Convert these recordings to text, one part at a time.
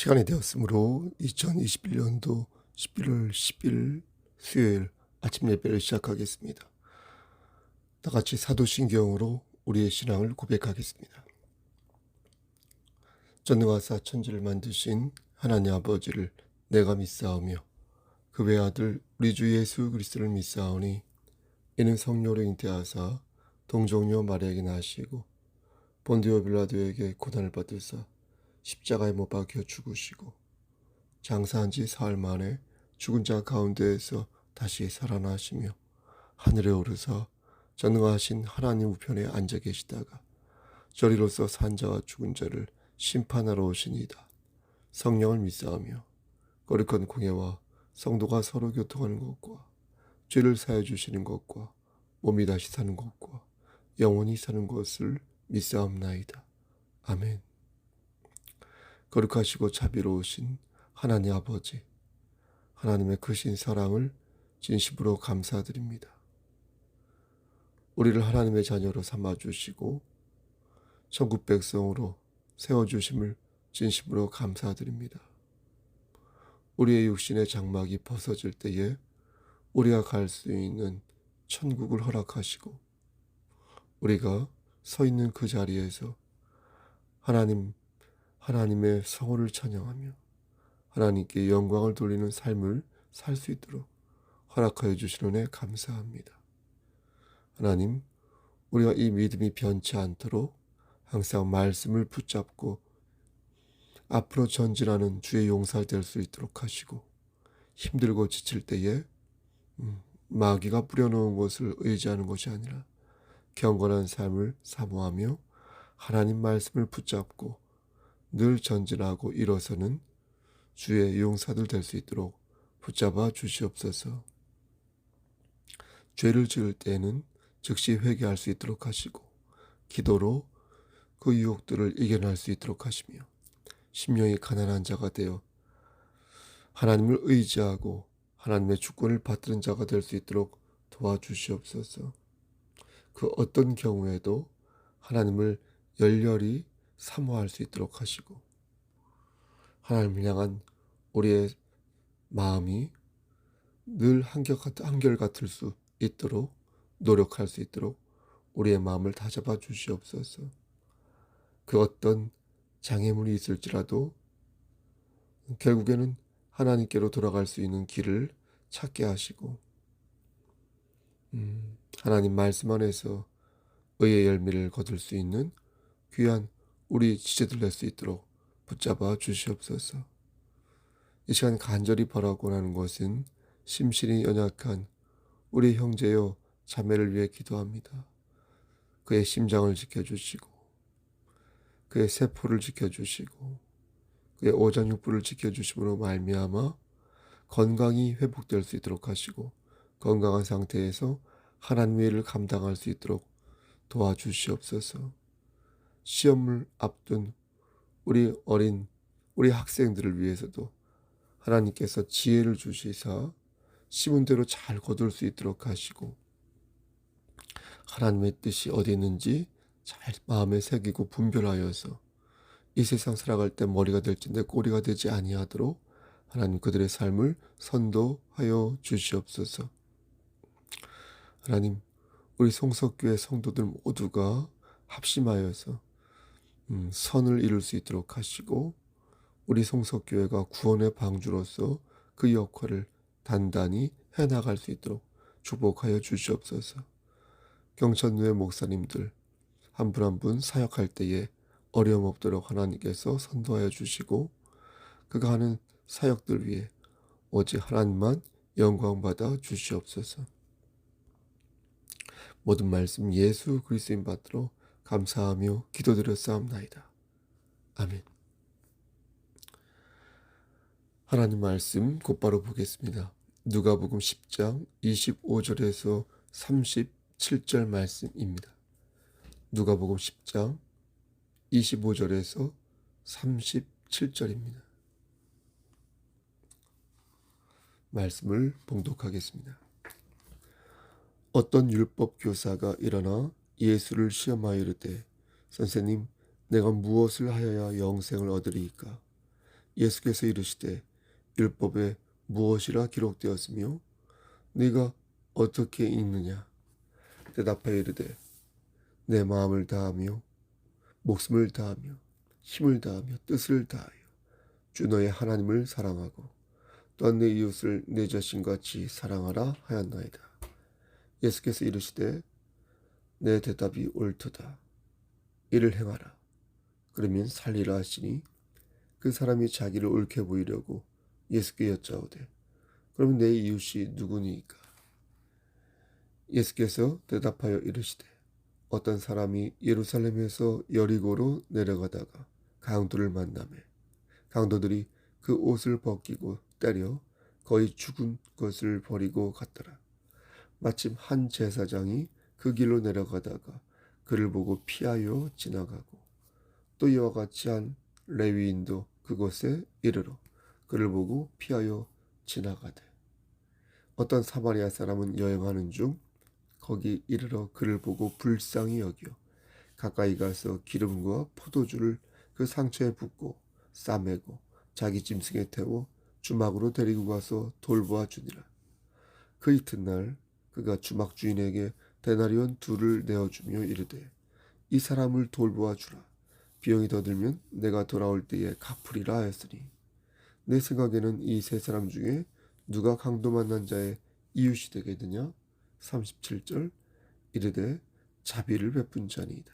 시간이 되었으므로 2021년도 11월 10일 수요일 아침 예배를 시작하겠습니다. 다 같이 사도신경으로 우리의 신앙을 고백하겠습니다. 전능하사 천지를 만드신 하나님 아버지를 내가 믿사오며 그 외아들 우리 주 예수 그리스도를 믿사오니 이는 성령으로 잉태하사 동정녀 마리아에게 나시고 본디오 빌라도에게 고난을 받으사 십자가에 못 박혀 죽으시고 장사한 지 사흘 만에 죽은 자 가운데에서 다시 살아나시며 하늘에 오르사 전능하신 하나님 우편에 앉아 계시다가 저리로서 산 자와 죽은 자를 심판하러 오시니이다. 성령을 믿사오며 거룩한 공예와 성도가 서로 교통하는 것과 죄를 사해 주시는 것과 몸이 다시 사는 것과 영원히 사는 것을 믿사옵나이다. 아멘. 거룩하시고 자비로우신 하나님 아버지, 하나님의 크신 사랑을 진심으로 감사드립니다. 우리를 하나님의 자녀로 삼아주시고 천국 백성으로 세워주심을 진심으로 감사드립니다. 우리의 육신의 장막이 벗어질 때에 우리가 갈 수 있는 천국을 허락하시고 우리가 서 있는 그 자리에서 하나님의 성호를 찬양하며 하나님께 영광을 돌리는 삶을 살 수 있도록 허락하여 주시는 은혜 감사합니다. 하나님, 우리가 이 믿음이 변치 않도록 항상 말씀을 붙잡고 앞으로 전진하는 주의 용사 될 수 있도록 하시고 힘들고 지칠 때에 마귀가 뿌려놓은 것을 의지하는 것이 아니라 경건한 삶을 사모하며 하나님 말씀을 붙잡고 늘 전진하고 일어서는 주의 용사들 될 수 있도록 붙잡아 주시옵소서. 죄를 지을 때에는 즉시 회개할 수 있도록 하시고 기도로 그 유혹들을 이겨낼 수 있도록 하시며 심령이 가난한 자가 되어 하나님을 의지하고 하나님의 주권을 받드는 자가 될 수 있도록 도와주시옵소서. 그 어떤 경우에도 하나님을 열렬히 사모할 수 있도록 하시고 하나님을 향한 우리의 마음이 늘 한결같을 수 있도록 노력할 수 있도록 우리의 마음을 다잡아 주시옵소서. 그 어떤 장애물이 있을지라도 결국에는 하나님께로 돌아갈 수 있는 길을 찾게 하시고 하나님 말씀 안에서 의의 열매를 거둘 수 있는 귀한 우리 지체들 될 수 있도록 붙잡아 주시옵소서. 이 시간 간절히 바라고 하는 것은 심신이 연약한 우리 형제요 자매를 위해 기도합니다. 그의 심장을 지켜주시고 그의 세포를 지켜주시고 그의 오장육부를 지켜주심으로 말미암아 건강이 회복될 수 있도록 하시고 건강한 상태에서 하나님의 일을 감당할 수 있도록 도와주시옵소서. 시험을 앞둔 우리 학생들을 위해서도 하나님께서 지혜를 주시사 심은 대로 잘 거둘 수 있도록 하시고 하나님의 뜻이 어디 있는지 잘 마음에 새기고 분별하여서 이 세상 살아갈 때 머리가 될진데 꼬리가 되지 아니하도록 하나님 그들의 삶을 선도하여 주시옵소서. 하나님, 우리 송석교회 성도들 모두가 합심하여서 선을 이룰 수 있도록 하시고 우리 송석교회가 구원의 방주로서 그 역할을 단단히 해나갈 수 있도록 축복하여 주시옵소서. 경천교회 목사님들 한 분 한 분 사역할 때에 어려움 없도록 하나님께서 선도하여 주시고 그가 하는 사역들 위해 오직 하나님만 영광받아 주시옵소서. 모든 말씀 예수 그리스도인 받들어 감사하며 기도드렸사옵나이다. 아멘. 하나님 말씀 곧바로 보겠습니다. 누가복음 10장 25절에서 37절 말씀입니다. 누가복음 10장 25절에서 37절입니다. 말씀을 봉독하겠습니다. 어떤 율법 교사가 일어나 예수를 시험하여 이르되 선생님, 내가 무엇을 하여야 영생을 얻으리이까? 예수께서 이르시되 율법에 무엇이라 기록되었으며 네가 어떻게 읽느냐? 대답하여 이르되 내 마음을 다하며 목숨을 다하며 힘을 다하며 뜻을 다하여 주 너의 하나님을 사랑하고 또한 내 이웃을 내 자신같이 사랑하라 하였나이다. 예수께서 이르시되 내 대답이 옳도다. 이를 행하라. 그러면 살리라 하시니 그 사람이 자기를 옳게 보이려고 예수께 여짜오되 그러면 내 이웃이 누구니까? 예수께서 대답하여 이르시되 어떤 사람이 예루살렘에서 여리고로 내려가다가 강도를 만나매 강도들이 그 옷을 벗기고 때려 거의 죽은 것을 버리고 갔더라. 마침 한 제사장이 그 길로 내려가다가 그를 보고 피하여 지나가고 또 이와 같이 한 레위인도 그곳에 이르러 그를 보고 피하여 지나가되 어떤 사마리아 사람은 여행하는 중 거기 이르러 그를 보고 불쌍히 여겨 가까이 가서 기름과 포도주를 그 상처에 붓고 싸매고 자기 짐승에 태워 주막으로 데리고 가서 돌보아 주니라. 그 이튿날 그가 주막 주인에게 데나리온 2를 내어주며 이르되 이 사람을 돌보아 주라. 비용이 더 들면 내가 돌아올 때에 갚으리라 하였으니 내 생각에는 이 세 사람 중에 누가 강도 만난 자의 이웃이 되겠느냐? 37절 이르되 자비를 베푼 자니이다.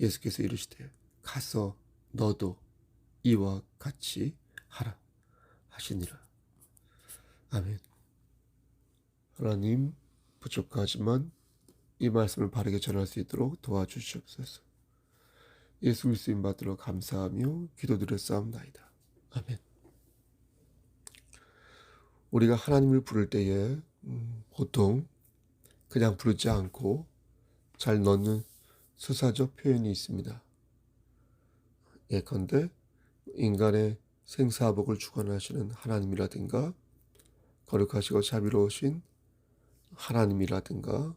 예수께서 이르시되 가서 너도 이와 같이 하라 하시니라. 아멘. 하나님, 부족하지만 이 말씀을 바르게 전할 수 있도록 도와주시옵소서. 예수 그리스도인 받들어 감사하며 기도드렸사옵나이다. 아멘. 우리가 하나님을 부를 때에 보통 그냥 부르지 않고 잘 넣는 수사적 표현이 있습니다. 예컨대 인간의 생사복을 주관하시는 하나님이라든가 거룩하시고 자비로우신 하나님이라든가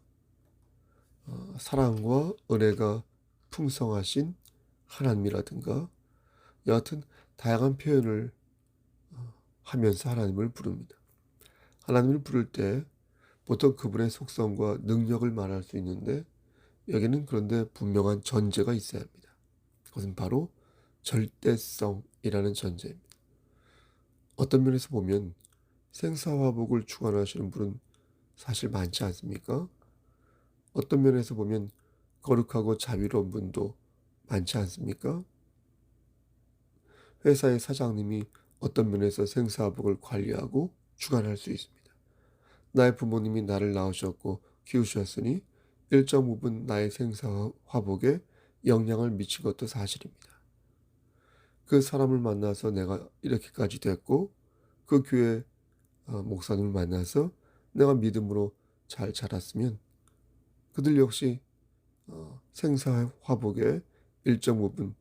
사랑과 은혜가 풍성하신 하나님이라든가 여하튼 다양한 표현을 하면서 하나님을 부릅니다. 하나님을 부를 때 보통 그분의 속성과 능력을 말할 수 있는데 여기는 그런데 분명한 전제가 있어야 합니다. 그것은 바로 절대성이라는 전제입니다. 어떤 면에서 보면 생사화복을 주관하시는 분은 사실 많지 않습니까? 어떤 면에서 보면 거룩하고 자비로운 분도 많지 않습니까? 회사의 사장님이 어떤 면에서 생사화복을 관리하고 주관할 수 있습니다. 나의 부모님이 나를 낳으셨고 키우셨으니 일정 부분 나의 생사화복에 영향을 미친 것도 사실입니다. 그 사람을 만나서 내가 이렇게까지 됐고 그 교회 목사님을 만나서 내가 믿음으로 잘 자랐으면 그들 역시 생사화복에 일정 부분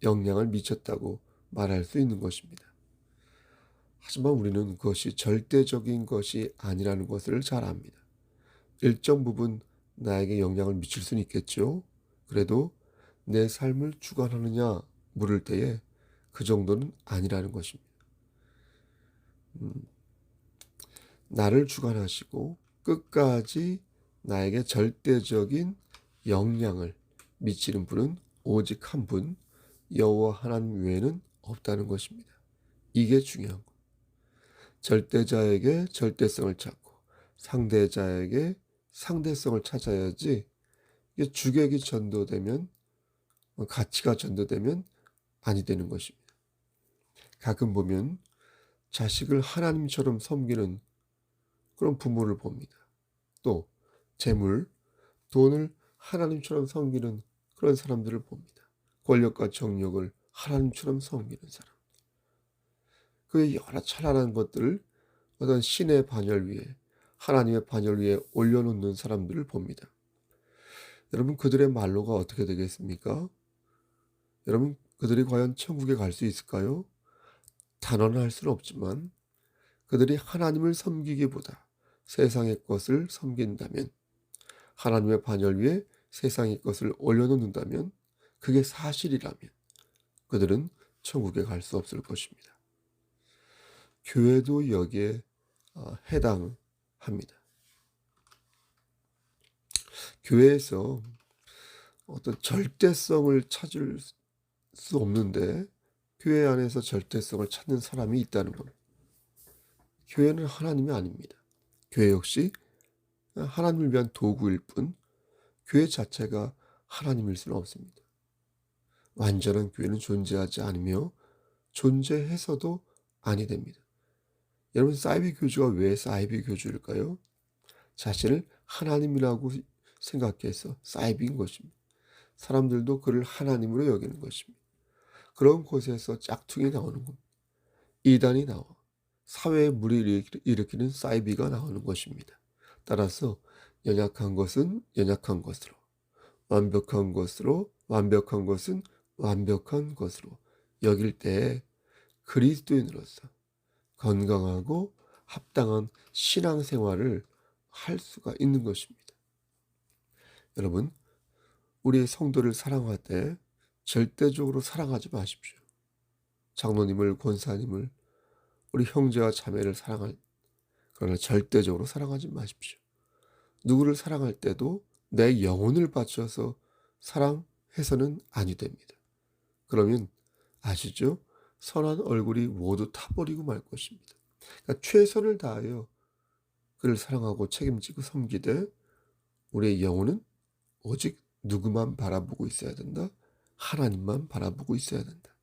영향을 미쳤다고 말할 수 있는 것입니다. 하지만 우리는 그것이 절대적인 것이 아니라는 것을 잘 압니다. 일정 부분 나에게 영향을 미칠 수는 있겠죠. 그래도 내 삶을 주관하느냐 물을 때에 그 정도는 아니라는 것입니다. 나를 주관하시고 끝까지 나에게 절대적인 영향을 미치는 분은 오직 한 분, 여호와 하나님 외에는 없다는 것입니다. 이게 중요한 것. 절대자에게 절대성을 찾고 상대자에게 상대성을 찾아야지 이게 주객이 전도되면 가치가 전도되면 아니 되는 것입니다. 가끔 보면 자식을 하나님처럼 섬기는 그런 부모를 봅니다. 또 재물, 돈을 하나님처럼 섬기는 그런 사람들을 봅니다. 권력과 정력을 하나님처럼 섬기는 사람. 그 여러 찬란한 것들을 어떤 신의 반열 위에 하나님의 반열 위에 올려놓는 사람들을 봅니다. 여러분 그들의 말로가 어떻게 되겠습니까? 여러분 그들이 과연 천국에 갈 수 있을까요? 단언할 수는 없지만 그들이 하나님을 섬기기보다 세상의 것을 섬긴다면 하나님의 반열 위에 세상의 것을 올려놓는다면 그게 사실이라면 그들은 천국에 갈 수 없을 것입니다. 교회도 여기에 해당합니다. 교회에서 어떤 절대성을 찾을 수 없는데 교회 안에서 절대성을 찾는 사람이 있다는 겁니다. 교회는 하나님이 아닙니다. 교회 역시 하나님을 위한 도구일 뿐 교회 자체가 하나님일 수는 없습니다. 완전한 교회는 존재하지 않으며 존재해서도 아니 됩니다. 여러분, 사이비 교주가 왜 사이비 교주일까요? 자신을 하나님이라고 생각해서 사이비인 것입니다. 사람들도 그를 하나님으로 여기는 것입니다. 그런 곳에서 짝퉁이 나오는 겁니다. 이단이 나와 사회에 무리를 일으키는 사이비가 나오는 것입니다. 따라서 연약한 것은 연약한 것으로, 완벽한 것으로, 완벽한 것은 완벽한 것으로 여길 때 그리스도인으로서 건강하고 합당한 신앙생활을 할 수가 있는 것입니다. 여러분, 우리의 성도를 사랑할 때 절대적으로 사랑하지 마십시오. 장로님을, 권사님을, 우리 형제와 자매를 그러나 절대적으로 사랑하지 마십시오. 누구를 사랑할 때도 내 영혼을 바쳐서 사랑해서는 아니 됩니다. 그러면 아시죠? 선한 얼굴이 모두 타버리고 말 것입니다. 그러니까 최선을 다하여 그를 사랑하고 책임지고 섬기되 우리의 영혼은 오직 누구만 바라보고 있어야 된다? 하나님만 바라보고 있어야 된다.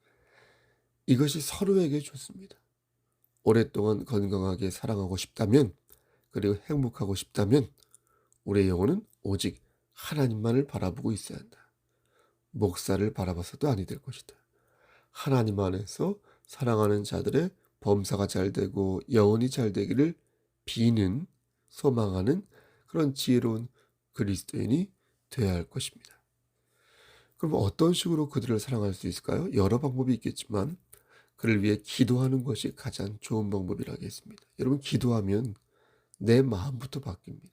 이것이 서로에게 좋습니다. 오랫동안 건강하게 사랑하고 싶다면, 그리고 행복하고 싶다면 우리의 영혼은 오직 하나님만을 바라보고 있어야 한다. 목사를 바라봐서도 아니 될 것이다. 하나님 안에서 사랑하는 자들의 범사가 잘 되고 영혼이 잘 되기를 비는, 소망하는 그런 지혜로운 그리스도인이 되어야 할 것입니다. 그럼 어떤 식으로 그들을 사랑할 수 있을까요? 여러 방법이 있겠지만 그를 위해 기도하는 것이 가장 좋은 방법이라겠습니다. 여러분, 기도하면 내 마음부터 바뀝니다.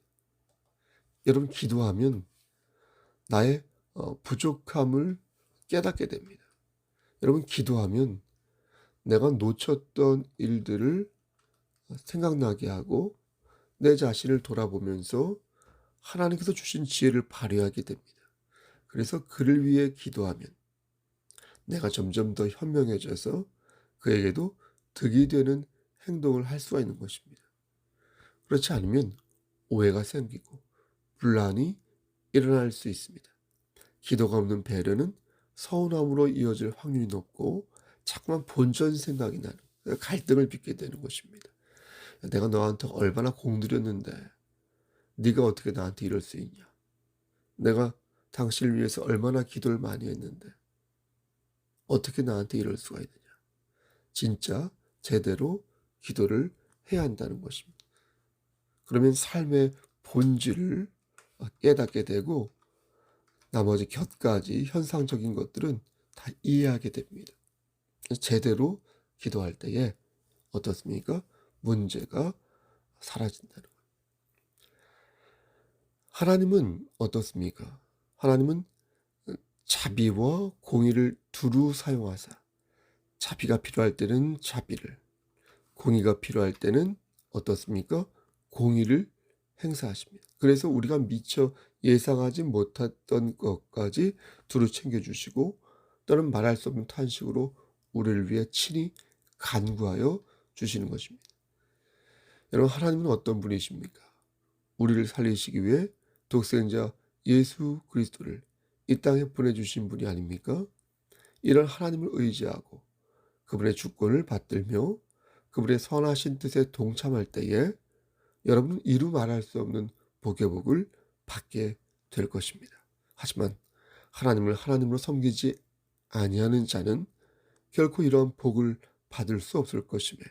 여러분, 기도하면 나의 부족함을 깨닫게 됩니다. 여러분, 기도하면 내가 놓쳤던 일들을 생각나게 하고 내 자신을 돌아보면서 하나님께서 주신 지혜를 발휘하게 됩니다. 그래서 그를 위해 기도하면 내가 점점 더 현명해져서 그에게도 득이 되는 행동을 할 수가 있는 것입니다. 그렇지 않으면 오해가 생기고 분란이 일어날 수 있습니다. 기도가 없는 배려는 서운함으로 이어질 확률이 높고 자꾸만 본전 생각이 나는, 갈등을 빚게 되는 것입니다. 내가 너한테 얼마나 공들였는데 네가 어떻게 나한테 이럴 수 있냐. 내가 당신을 위해서 얼마나 기도를 많이 했는데 어떻게 나한테 이럴 수가 있느냐. 진짜 제대로 기도를 해야 한다는 것입니다. 그러면 삶의 본질을 깨닫게 되고 나머지 곁가지 현상적인 것들은 다 이해하게 됩니다. 제대로 기도할 때에 어떻습니까? 문제가 사라진다는 거예요. 하나님은 어떻습니까? 하나님은 자비와 공의를 두루 사용하사 자비가 필요할 때는 자비를, 공의가 필요할 때는 어떻습니까? 공의를 행사하십니다. 그래서 우리가 미처 예상하지 못했던 것까지 두루 챙겨주시고 또는 말할 수 없는 탄식으로 우리를 위해 친히 간구하여 주시는 것입니다. 여러분, 하나님은 어떤 분이십니까? 우리를 살리시기 위해 독생자 예수 그리스도를 이 땅에 보내주신 분이 아닙니까? 이런 하나님을 의지하고 그분의 주권을 받들며 그분의 선하신 뜻에 동참할 때에 여러분은 이루 말할 수 없는 복의 복을 받게 될 것입니다. 하지만 하나님을 하나님으로 섬기지 아니하는 자는 결코 이러한 복을 받을 수 없을 것이며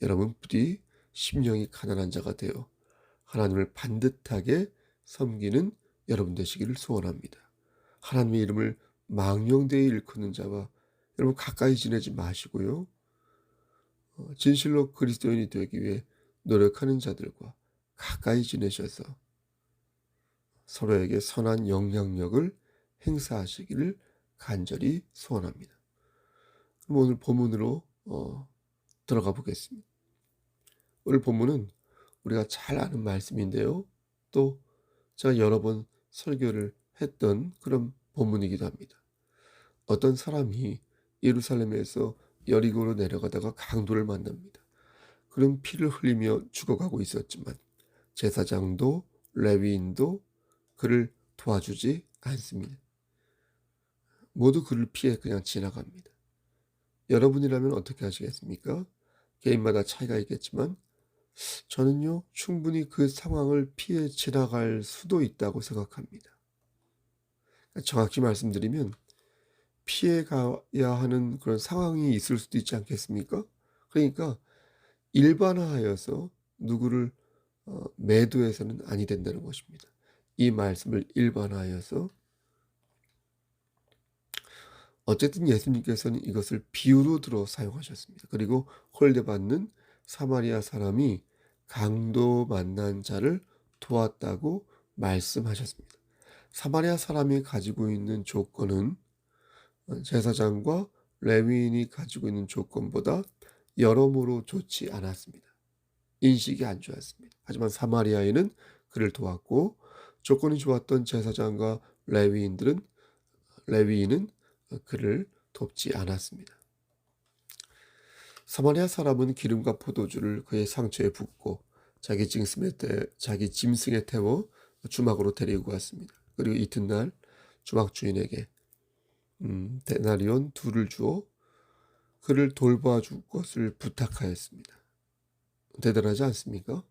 여러분 부디 심령이 가난한 자가 되어 하나님을 반듯하게 섬기는 여러분 되시기를 소원합니다. 하나님의 이름을 망령되이 일컫는 자와 여러분 가까이 지내지 마시고요. 진실로 그리스도인이 되기 위해 노력하는 자들과 가까이 지내셔서 서로에게 선한 영향력을 행사하시기를 간절히 소원합니다. 그럼 오늘 본문으로 들어가 보겠습니다. 오늘 본문은 우리가 잘 아는 말씀인데요. 또 제가 여러 번 설교를 했던 그런 본문이기도 합니다. 어떤 사람이 예루살렘에서 여리고로 내려가다가 강도를 만납니다. 그는 피를 흘리며 죽어가고 있었지만 제사장도 레위인도 그를 도와주지 않습니다. 모두 그를 피해 그냥 지나갑니다. 여러분이라면 어떻게 하시겠습니까? 개인마다 차이가 있겠지만 저는요, 충분히 그 상황을 피해 지나갈 수도 있다고 생각합니다. 정확히 말씀드리면 피해 가야 하는 그런 상황이 있을 수도 있지 않겠습니까? 그러니까 일반화하여서 누구를 매도해서는 아니 된다는 것입니다. 이 말씀을 일반화하여서 어쨌든 예수님께서는 이것을 비유로 들어 사용하셨습니다. 그리고 홀대받는 사마리아 사람이 강도 만난 자를 도왔다고 말씀하셨습니다. 사마리아 사람이 가지고 있는 조건은 제사장과 레위인이 가지고 있는 조건보다 여러모로 좋지 않았습니다. 인식이 안 좋았습니다. 하지만 사마리아인은 그를 도왔고 조건이 좋았던 제사장과 레위인은 그를 돕지 않았습니다. 사마리아 사람은 기름과 포도주를 그의 상처에 붓고 자기 짐승에 태워 주막으로 데리고 왔습니다. 그리고 이튿날 주막 주인에게 데나리온 2를 주어 그를 돌봐줄 것을 부탁하였습니다. 대단하지 않습니까?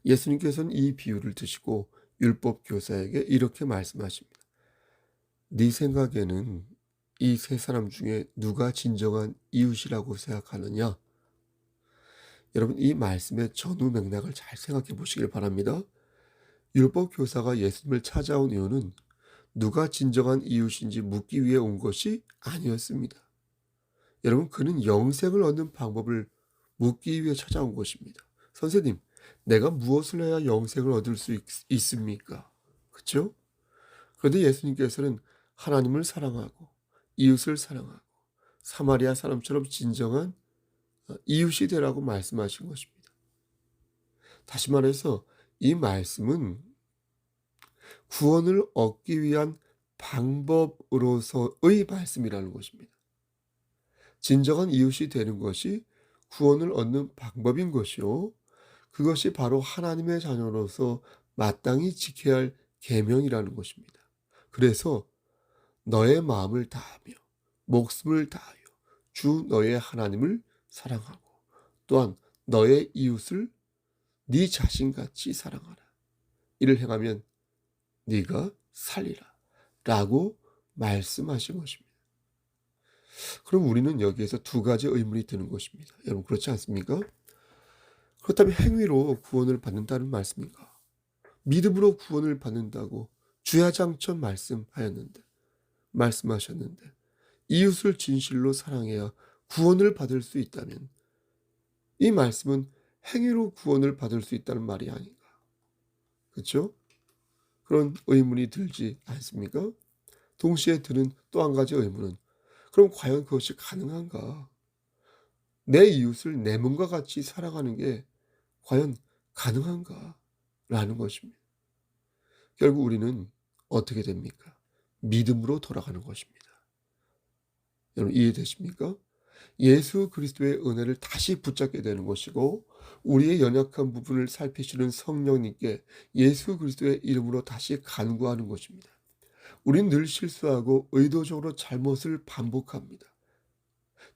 예수님께서는 이 비유를 드시고 율법 교사에게 이렇게 말씀하십니다. 네 생각에는 이 세 사람 중에 누가 진정한 이웃이라고 생각하느냐? 여러분, 이 말씀의 전후 맥락을 잘 생각해 보시길 바랍니다. 율법 교사가 예수님을 찾아온 이유는 누가 진정한 이웃인지 묻기 위해 온 것이 아니었습니다. 여러분, 그는 영생을 얻는 방법을 묻기 위해 찾아온 것입니다. 선생님, 내가 무엇을 해야 영생을 얻을 수 있습니까? 그렇죠? 그런데 예수님께서는 하나님을 사랑하고 이웃을 사랑하고 사마리아 사람처럼 진정한 이웃이 되라고 말씀하신 것입니다. 다시 말해서 이 말씀은 구원을 얻기 위한 방법으로서의 말씀이라는 것입니다. 진정한 이웃이 되는 것이 구원을 얻는 방법인 것이요. 그것이 바로 하나님의 자녀로서 마땅히 지켜야 할 계명이라는 것입니다. 그래서 너의 마음을 다하며 목숨을 다하여 주 너의 하나님을 사랑하고 또한 너의 이웃을 네 자신같이 사랑하라. 이를 행하면 네가 살리라 라고 말씀하신 것입니다. 그럼 우리는 여기에서 2가지 의문이 드는 것입니다. 여러분, 그렇지 않습니까? 그렇다면 행위로 구원을 받는다는 말씀인가? 믿음으로 구원을 받는다고 주야장천 말씀하셨는데 이웃을 진실로 사랑해야 구원을 받을 수 있다면 이 말씀은 행위로 구원을 받을 수 있다는 말이 아닌가? 그렇죠? 그런 의문이 들지 않습니까? 동시에 드는 또 한 가지 의문은 그럼 과연 그것이 가능한가? 내 이웃을 내 몸과 같이 사랑하는 게 과연 가능한가? 라는 것입니다. 결국 우리는 어떻게 됩니까? 믿음으로 돌아가는 것입니다. 여러분, 이해되십니까? 예수 그리스도의 은혜를 다시 붙잡게 되는 것이고 우리의 연약한 부분을 살피시는 성령님께 예수 그리스도의 이름으로 다시 간구하는 것입니다. 우린 늘 실수하고 의도적으로 잘못을 반복합니다.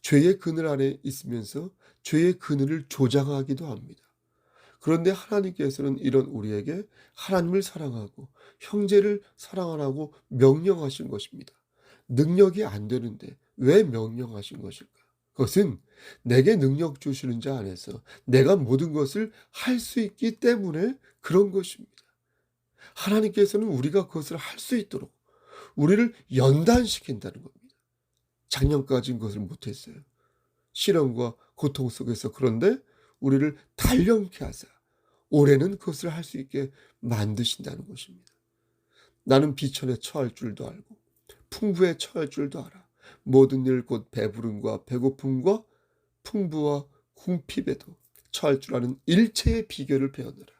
죄의 그늘 안에 있으면서 죄의 그늘을 조장하기도 합니다. 그런데 하나님께서는 이런 우리에게 하나님을 사랑하고 형제를 사랑하라고 명령하신 것입니다. 능력이 안 되는데 왜 명령하신 것일까? 그것은 내게 능력 주시는 자 안에서 내가 모든 것을 할 수 있기 때문에 그런 것입니다. 하나님께서는 우리가 그것을 할 수 있도록 우리를 연단시킨다는 겁니다. 작년까지는 그것을 못했어요. 시련과 고통 속에서. 그런데 우리를 단련케 하사 올해는 그것을 할 수 있게 만드신다는 것입니다. 나는 비천에 처할 줄도 알고 풍부에 처할 줄도 알아. 모든 일 곧 배부름과 배고픔과 풍부와 궁핍에도 처할 줄 아는 일체의 비결을 배우느라.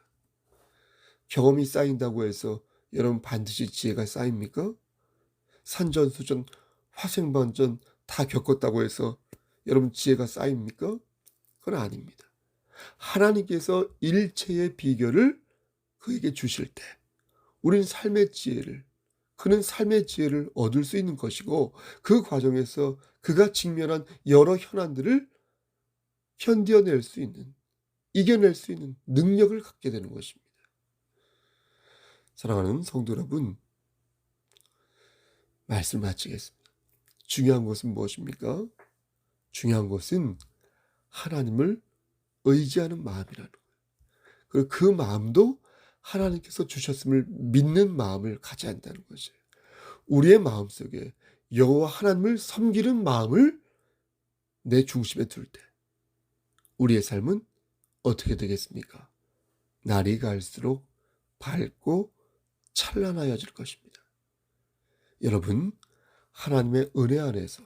경험이 쌓인다고 해서 여러분 반드시 지혜가 쌓입니까? 산전수전, 화생반전 다 겪었다고 해서 여러분 지혜가 쌓입니까? 그건 아닙니다. 하나님께서 일체의 비결을 그에게 주실 때 우리는 그는 삶의 지혜를 얻을 수 있는 것이고, 그 과정에서 그가 직면한 여러 현안들을 견뎌낼 수 있는, 이겨낼 수 있는 능력을 갖게 되는 것입니다. 사랑하는 성도 여러분, 말씀 마치겠습니다. 중요한 것은 무엇입니까? 중요한 것은 하나님을 의지하는 마음이라는 거예요. 그리고 그 마음도 하나님께서 주셨음을 믿는 마음을 가져야 한다는 것이에요. 우리의 마음속에 여호와 하나님을 섬기는 마음을 내 중심에 둘 때 우리의 삶은 어떻게 되겠습니까? 날이 갈수록 밝고 찬란하여질 것입니다. 여러분, 하나님의 은혜 안에서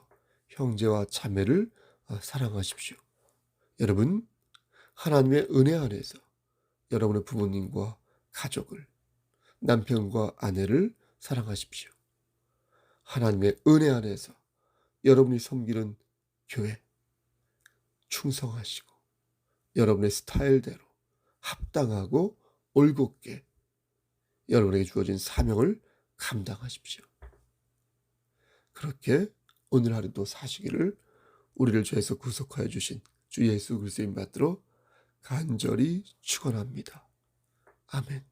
형제와 자매를 사랑하십시오. 여러분, 하나님의 은혜 안에서 여러분의 부모님과 가족을, 남편과 아내를 사랑하십시오. 하나님의 은혜 안에서 여러분이 섬기는 교회 충성하시고 여러분의 스타일대로 합당하고 올곧게 여러분에게 주어진 사명을 감당하십시오. 그렇게 오늘 하루도 사시기를 우리를 죄에서 구속하여 주신 주 예수 그리스도의 받들어 간절히 축원합니다. 아멘.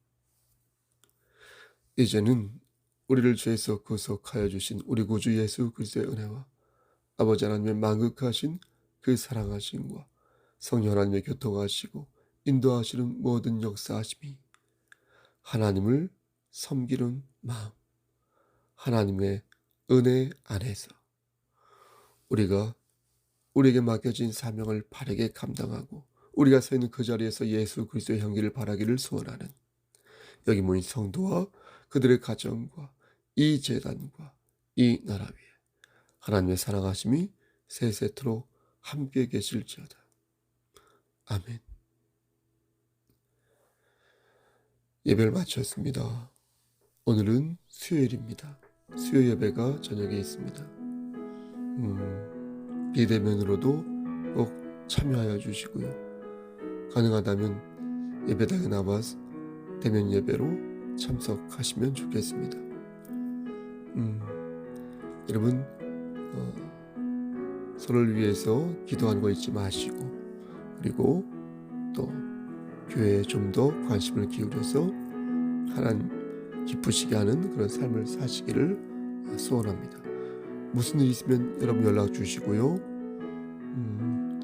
이제는 우리를 죄에서 구속하여 주신 우리 구주 예수 그리스도의 은혜와 아버지 하나님의 만극하신 그 사랑하심과 성령 하나님의 교통하시고 인도하시는 모든 역사하심이 하나님을 섬기는 마음, 하나님의 은혜 안에서 우리가 우리에게 맡겨진 사명을 바르게 감당하고 우리가 서 있는 그 자리에서 예수 그리스도의 향기를 바라기를 소원하는 여기 모인 성도와 그들의 가정과 이 재단과 이 나라 위에 하나님의 사랑하심이 세세토록 함께 계실지어다. 아멘. 예배를 마쳤습니다. 오늘은 수요일입니다. 수요 예배가 저녁에 있습니다. 비대면으로도 꼭 참여하여 주시고요. 가능하다면 예배당에 나와 대면 예배로 참석하시면 좋겠습니다. 여러분 서로를 위해서 기도하는 거 잊지 마시고, 그리고 또 교회에 좀 더 관심을 기울여서 하나님 기쁘시게 하는 그런 삶을 사시기를 소원합니다. 무슨 일이 있으면 여러분 연락 주시고요.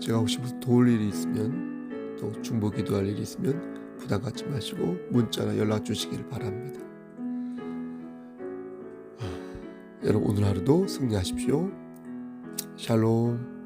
제가 혹시 무슨 도울 일이 있으면, 또 중보 기도할 일이 있으면 부담 갖지 마시고 문자나 연락 주시기를 바랍니다. 여러분 오늘 하루도 승리하십시오. 샬롬.